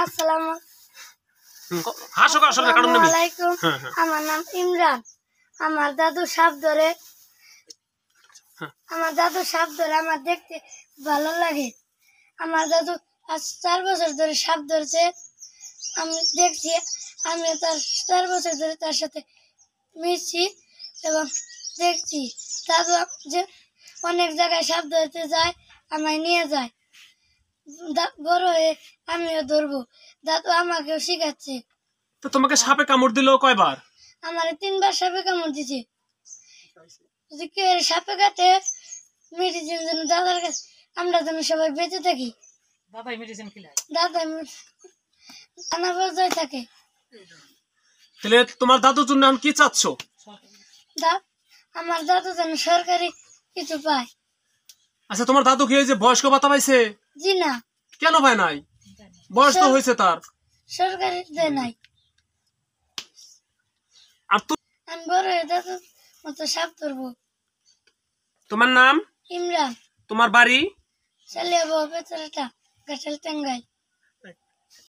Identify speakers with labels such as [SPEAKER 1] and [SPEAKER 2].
[SPEAKER 1] আসসালামু
[SPEAKER 2] আলাইকুম।
[SPEAKER 1] আমার নাম ইমরান। আমার দাদু সাপ ধরে আমার দেখতে ভালো লাগে। আমার দাদু আজ 4 বছর ধরে সাপ ধরছে। আমি দেখছি, আমি তার 4 বছর ধরে তার সাথে মিশছি এবং দেখছি। দাদু যে অনেক জায়গায় সাপ ধরতে যায়, আমায় নিয়ে যায়। বড় হয়ে আমিও ধরবো। দাদু আমাকেও শিখাচ্ছে।
[SPEAKER 2] তো তোমাকে সাপে কামড় দিলো কয়বার?
[SPEAKER 1] আমার 3 বার সাপে কামড় দিছে। যদি কেউ সাপে কাটে, মেডিসিন যেন দাদার কাছে, আমরা যেন সবাই বেঁচে থাকি।
[SPEAKER 3] দাদাই মেডিসিন খিলায়।
[SPEAKER 1] দাদা থানা পর্যায়ে থাকে।
[SPEAKER 2] তাহলে তোমার দাদুর জন্য এখন কি চাচ্ছ?
[SPEAKER 1] আমার দাদু যেন সরকারি কিছু পায়।
[SPEAKER 2] আচ্ছা, তোমার দাদু কি এই যে বয়স্ক ভাতা পাইছে?
[SPEAKER 1] জি না।
[SPEAKER 2] কেন পায় নাই? বয়স তো হয়েছে তার।
[SPEAKER 1] সরকারি দেয় নাই।
[SPEAKER 2] আর
[SPEAKER 1] আমি বড় হয়ে দাদুর মতো সাপ ধরবো।
[SPEAKER 2] তোমার নাম?
[SPEAKER 1] ইমরান।
[SPEAKER 2] তোমার বাড়ি?
[SPEAKER 1] চালিয়াবো বেচারাটা, গাছাল টাঙ্গাইল।